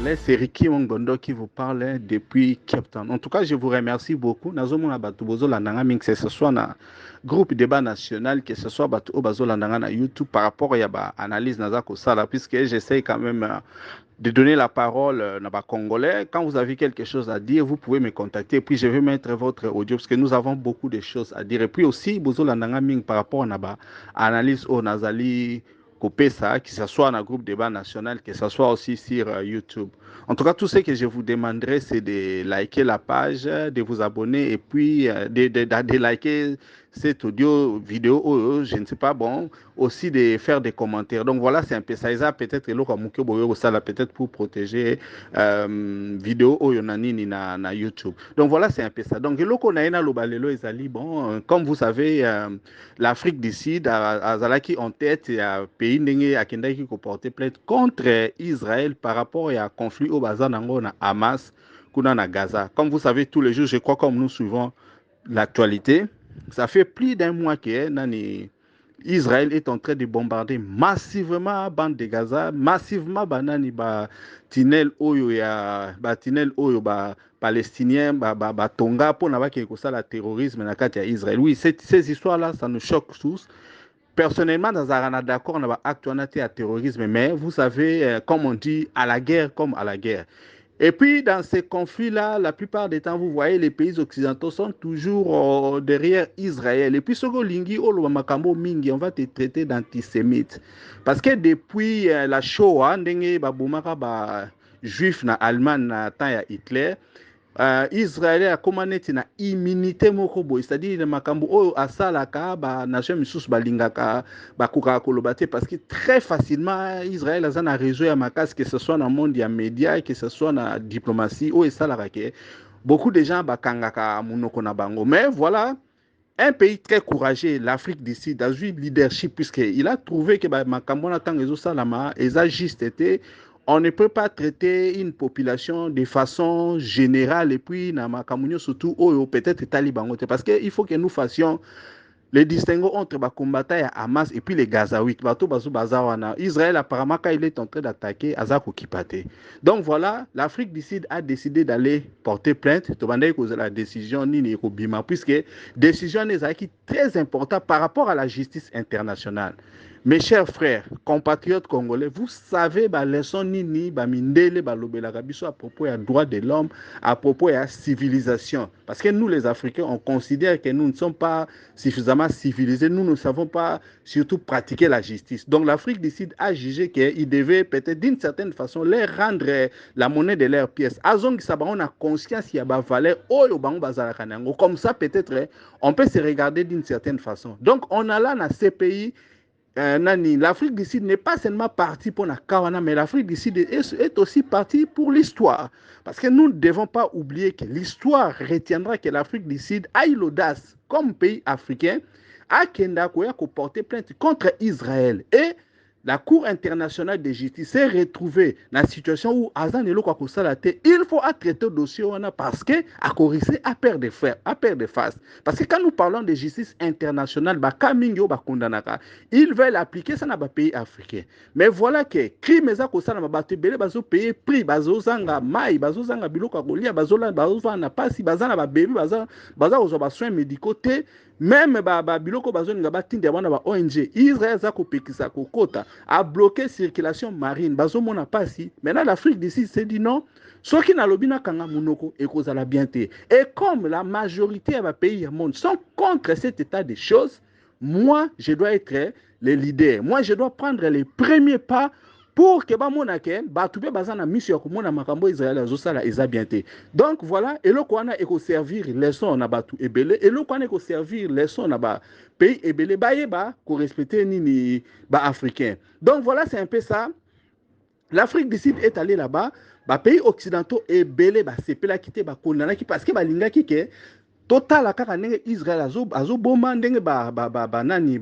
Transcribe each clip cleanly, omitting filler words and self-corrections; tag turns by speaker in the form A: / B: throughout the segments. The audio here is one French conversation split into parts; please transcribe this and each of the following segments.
A: congolais. C'est Ricky Mongondo qui vous parle depuis Cape Town. En tout cas, je vous remercie beaucoup. Nazomona batu bozo landanga ming, que ce soit na groupe débat national, que ce soit batu obazo landanga na YouTube par rapport à ba analyse nazako sala, puisque j'essaie quand même de donner la parole à ba Congolais. Quand vous avez quelque chose à dire, vous pouvez me contacter. Puis je vais mettre votre audio parce que nous avons beaucoup de choses à dire. Et puis aussi, bozo landanga ming par rapport à ba analyse au Nazali couper ça, que ce soit dans le groupe débat national, que ce soit aussi sur YouTube. En tout cas, tout ce que je vous demanderai, c'est de liker la page, de vous abonner et puis de liker cette audio vidéo, je ne sais pas, bon, aussi de faire des commentaires. Donc voilà, c'est un peu ça. Ça peut-être peut-être pour protéger vidéo Oyonani na YouTube. Donc voilà, c'est un peu ça. Donc bon, comme vous savez, l'Afrique du Sud a en tête un pays qui a porté plainte contre Israël par rapport à un conflit au bazar na Hamas na Gaza. Comme vous savez, tous les jours, je crois, comme nous suivons l'actualité, ça fait plus d'un mois que Israël est en train de bombarder massivement la bande de Gaza, massivement banani ba tunnel oyo ya ba tunnel oyo ba palestinien ba tonga pour na ba ke ko sala terrorisme na kati ya Israël. Oui, ces histoires là, ça nous choque tous. Personnellement, dans un d'accord, on a actualité à terrorisme, mais vous savez, comme on dit, à la guerre comme à la guerre. Et puis, dans ces conflits-là, la plupart des temps, vous voyez, les pays occidentaux sont toujours derrière Israël. Et puis, Sogolingi, Makambo Mingi, on va te traiter d'antisémite. Parce que depuis la Shoah, juif na Allemagne na temps ya Hitler, Israël a commandé une immunité moko, c'est-à-dire makambo oyo asalaka ba nation misusu balingaka bakuka kolobate parce que très facilement Israël a un réseau ya makasi, que ce soit dans le monde ya média, que ce soit dans la diplomatie oyo esalaka ke beaucoup de gens bakangaka munoko na bango. Mais voilà, un pays très courageux, l'Afrique du Sud, a eu leadership puisqu'il a trouvé que makambo na tango ezo salama eza juste été. On ne peut pas traiter une population de façon générale et puis surtout peut-être taliban parce qu'il faut que nous fassions les distinguo entre les combattants à Hamas et puis les Gazaouites. Israël apparemment quand il est en train d'attaquer Azako Kipate. Donc voilà, l'Afrique du Sud a décidé d'aller porter plainte. La décision puisque la décision est très importante par rapport à la justice internationale. Mes chers frères, compatriotes congolais, vous savez la leçon nini mindele balobelaka biso à propos des droits de l'homme, à propos de la civilisation. Parce que nous les Africains, on considère que nous ne sommes pas suffisamment civilisés, nous ne savons pas surtout pratiquer la justice. Donc l'Afrique du Sud a jugé qu'il devait peut-être d'une certaine façon leur rendre la monnaie de leurs pièces. Azong on a conscience qu'il y a des valeurs, comme ça peut-être on peut se regarder d'une certaine façon. Donc on a là dans ces pays. L'Afrique du Sud n'est pas seulement partie pour la Kawana, mais l'Afrique du Sud est aussi partie pour l'histoire. Parce que nous ne devons pas oublier que l'histoire retiendra que l'Afrique du Sud a eu l'audace, comme pays africain, à Kenda porter plainte contre Israël. Et la Cour internationale de justice s'est retrouvée dans la situation où il faut traiter le dossier parce que à corriger à perdre de fer, à perdre de face. Parce que quand nous parlons de justice internationale, ils veulent appliquer ça dans les pays africains. Mais voilà que crime ça ko sala mabatu belé bazo payer prix bazo zanga mai bazo zanga biloko kolia bazo la bazo na pasi bazana ba bébé bazo ba soins médicaux te. Même biloko bazoni nga batindi abana ba ONG Israël za ko pekisa ko kota a bloqué circulation marine bazo mona pasi. Maintenant l'Afrique d'ici s'est dit non, ceux qui n'alobi na kanga munoko et kozala bien te. Et comme la majorité des pays du monde sont contre cet état de choses, moi je dois être le leader. Moi je dois prendre les premiers pas pour que bamonake batube bazana mission ko mona makambo Israël azosala eza bien te. Donc voilà, et le kwana eko servir leçon na batu ebele et le kwana eko servir leçon na ba pays ebele ba ko respecter nini ba africain. Donc voilà, c'est un peu ça. L'Afrique du Sud est allée là-bas, ba pays occidentaux ebele ba sepela kité ba kondana ki parce que ba linga ki ke total kaka ndenge Israël azoboma ndenge nani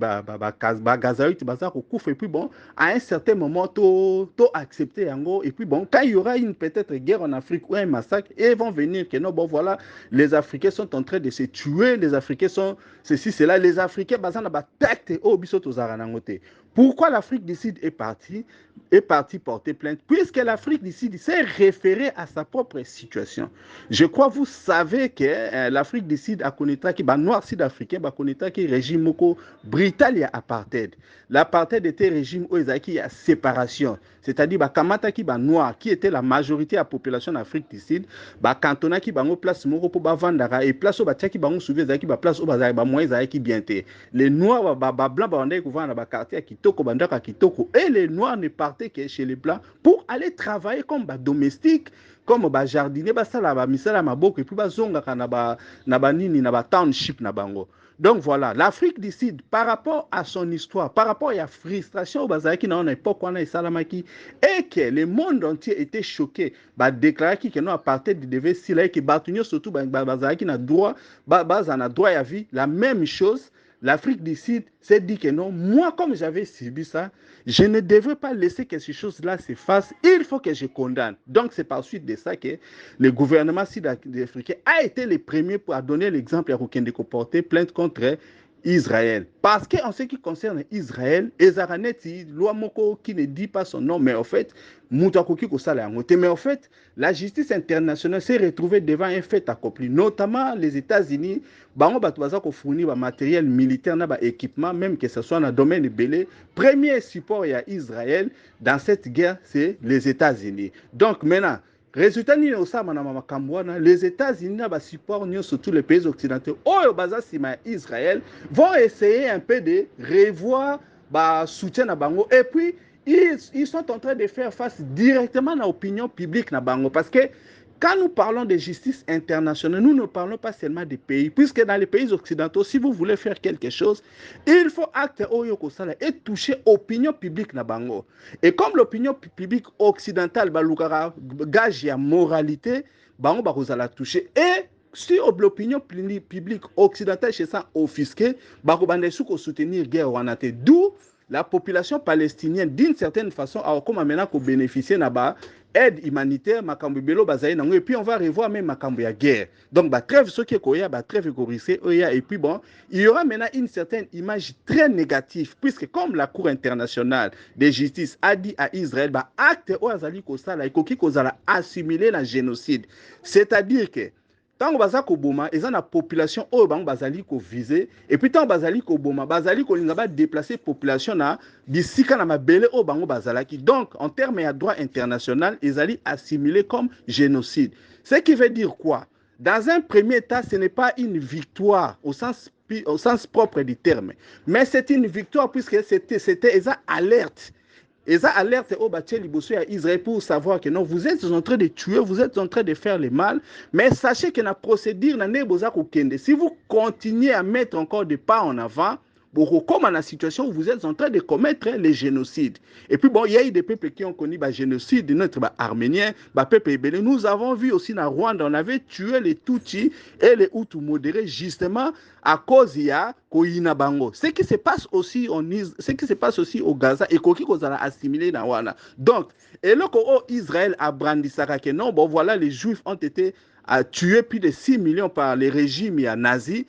A: Gazaïte baza kokufa et puis bon à un certain moment to accepter yango et puis bon quand il y aura une peut-être guerre en Afrique ou un massacre ils vont venir que non bon voilà les Africains sont en train de se tuer, les Africains sont ceci cela, les Africains baza na ba tacte au biso to zara nangote. Pourquoi l'Afrique du Sud est partie porter plainte? Puisque l'Afrique du Sud s'est référée à sa propre situation. Je crois vous savez que l'Afrique du Sud a connu qui noir sud-africain a connu qui régime brutal ya apartheid. L'apartheid était régime où il y a séparation, c'est-à-dire kamata qui noir qui était la majorité de la population d'Afrique du Sud, cantona qui bango place moko pour vendre et place où batia qui bango souvé qui place où bazai moyen qui bien té. Les noirs blancs bandé qui vont dans quartier kitoko bandaka kitoko et les noirs ne partaient que chez les blancs pour aller travailler comme domestique, comme jardinier basala misala maboko et puis bazonga na ba nini na ba township na bango. Donc voilà, l'Afrique du Sud, par rapport à son histoire, par rapport à la frustration au Bazaki dans l'époque où on a Salamaki, et que le monde entier était choqué, déclaré que nous apartheid devait s'y aller, que Batunio surtout Bazaki n'a droit, a droit à vie, la même chose. L'Afrique du Sud s'est dit que non, moi comme j'avais subi ça, je ne devrais pas laisser que ces choses-là se fassent, il faut que je condamne. Donc c'est par suite de ça que le gouvernement sud-africain a été le premier pour donner l'exemple à Rokende qui portait plainte contre Israël. Parce qu'en ce qui concerne Israël, Ezaraneti, loi moko qui ne dit pas son nom, mais en fait, Moutakoki Kosala Moté, mais en fait, la justice internationale s'est retrouvée devant un fait accompli, notamment les États-Unis, bango batouaza ko fournir ba matériel militaire na ba équipement, même que ce soit dans le domaine de belé. Premier support à Israël dans cette guerre, c'est les États-Unis. Donc maintenant, résultat ni osama na makambo wana, les États-Unis na ba support surtout les pays occidentaux oyo baza sima Israël vont essayer un peu de revoir ba soutien na bango et puis ils sont en train de faire face directement à l'opinion publique na bango parce que quand nous parlons de justice internationale, nous ne parlons pas seulement des pays, puisque dans les pays occidentaux, si vous voulez faire quelque chose, il faut acte oyokosala et toucher l'opinion publique na bango. Et comme l'opinion publique occidentale balukara gage ya moralité, bango bakozala toucher et si l'opinion publique occidentale chez ça offusqué, bakobande sou soutenir guerre wanate, d'où la population palestinienne d'une certaine façon a comme maintenant qu'on bénéficier na aide humanitaire makambo belo bazaï nango et puis on va revoir même makambo ya guerre. Donc trêve ce qui koya trêve korisé oya et puis bon, il y aura maintenant une certaine image très négative puisque comme la Cour internationale de justice a dit à Israël acte oazali kosala ekoki kozala assimiler la génocide. C'est-à-dire que tant baza ko boma eza na population oyo bango bazali ko viser et puis tant bazali ko boma bazali ko linga ba déplacer population na bisika na mabele oyo bango bazalaki. Donc en termes de droit international ezali assimilé comme génocide. Ce qui veut dire quoi? Dans un premier temps, ce n'est pas une victoire au sens propre du terme, mais c'est une victoire puisque c'était alerte. Et ça alerte au bâtiment liboso à Israël pour savoir que non, vous êtes en train de tuer, vous êtes en train de faire le mal, mais sachez que la procédure n'a pas de si vous continuez à mettre encore des pas en avant, comme dans la situation où vous êtes en train de commettre les génocides. Et puis bon, il y a eu des peuples qui ont connu le génocide, notre arménien, peuple ébélé. Nous avons vu aussi dans Rwanda, on avait tué les Tutsis et les Hutus modérés justement à cause de Koina Bango. Ce qui se passe aussi au Gaza et qui a assimilé dans Rwanda. Donc, et là Israël a brandi ça que non, bon voilà, les Juifs ont été tués plus de 6 millions par les régimes nazis.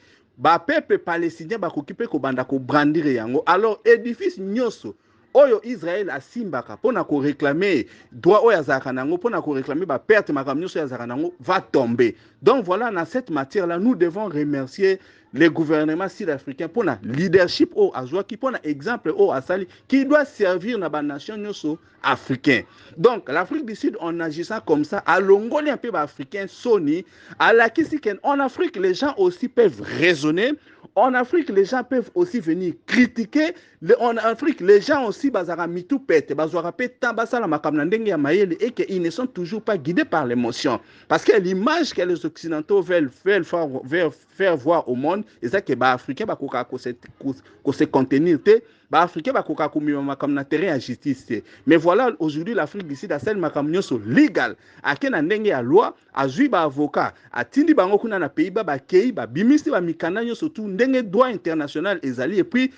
A: Peuple palestinien occupé ko banda ko brandir yango. Alors édifice nyoso oyo Israël a simbaka pona ko réclamer droit oyo azaka nango pona ko réclamer perte makam nyoso azaka nango va tomber. Donc voilà, dans cette matière là nous devons remercier les gouvernements sud-africains pour la leadership au azwa qui pour exemple au asali qui doit servir na ba nation nyoso africain. Donc l'Afrique du Sud en agissant comme ça à l'ongoli un peu africain soni à la kisiken en Afrique les gens aussi peuvent raisonner. En Afrique, les gens peuvent aussi venir critiquer. En Afrique, les gens aussi bazara mitou pète, bazara pète tambasa la makamnandenge ya mayele et qu'ils ne sont toujours pas guidés par l'émotion. Parce que l'image que les Occidentaux veulent faire voir au monde, c'est ça que les Africains vont se contenir. Les Africains vont terrain à justice. Mais voilà, aujourd'hui, l'Afrique d'ici, dans celle makamnyo so légal. A kena ndenge ya loi, a zui ba avocat, a tindi bango kuna na pays ba kei, ba bimisi ba mikanda nyo surtout ndenge droit international ezali et puis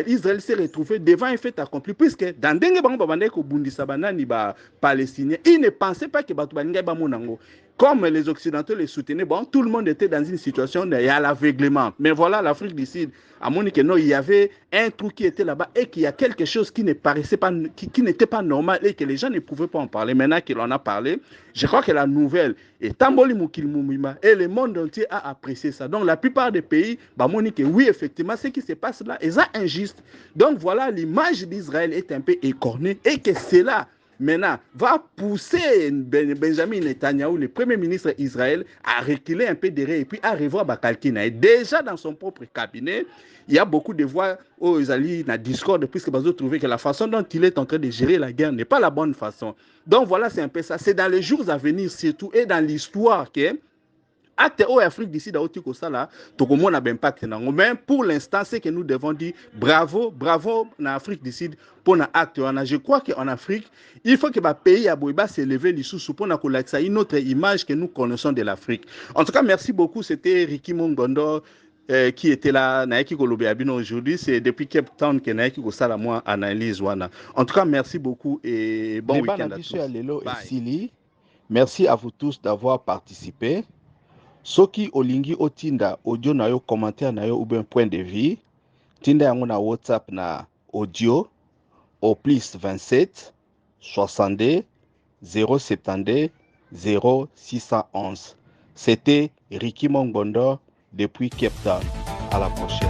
A: Israël s'est retrouvé devant un fait accompli puisque dans ndenge bango babandé ko bundisa banani ba palestinien, ils ne pensaient pas que batu baninga ba monango. comme les Occidentaux les soutenaient, bon, tout le monde était dans une situation de l'aveuglement. Mais voilà, l'Afrique du Sud, à mon avis, il y avait un trou qui était là-bas et qu'il y a quelque chose qui ne paraissait pas, qui n'était pas normal et que les gens ne pouvaient pas en parler. Maintenant qu'il en a parlé, je crois que la nouvelle est Tamboli Mukil Mumima et le monde entier a apprécié ça. Donc la plupart des pays, bah, mon avis, oui, effectivement, ce qui se passe là est injuste. Donc voilà, l'image d'Israël est un peu écornée et que c'est là maintenant, va pousser Benjamin Netanyahu, le premier ministre d'Israël, à reculer un peu derrière et puis à revoir Bakalkina. Et déjà dans son propre cabinet, il y a beaucoup de voix aux alliés dans Discord, puisque Bazo trouvait que la façon dont il est en train de gérer la guerre n'est pas la bonne façon. Donc voilà, c'est un peu ça. C'est dans les jours à venir surtout et dans l'histoire que acte au Afrique d'ici d'Aoti Kosala, Tokomo n'a pas impact. Mais pour l'instant, c'est que nous devons dire bravo, bravo en Afrique d'ici pour un acte. Je crois qu'en Afrique, il faut que le pays à Boïba s'élève sous pour une autre image que nous connaissons de l'Afrique. En tout cas, merci beaucoup. C'était Ricky Mongondo. Qui était là, Naiki Kolobe Abino aujourd'hui, c'est depuis Cape Town que Naiki Kosala moi analyse wana. En tout cas, merci beaucoup et bon week-end à tous.
B: Bye. Merci à vous tous d'avoir participé. Soki olingi otinda audio na yo commentaire na yo ou bien point de vue, tinda yango na WhatsApp na audio au plus 27 62 072 0611. C'était Ricky Mongondo depuis Cape Town. À la prochaine.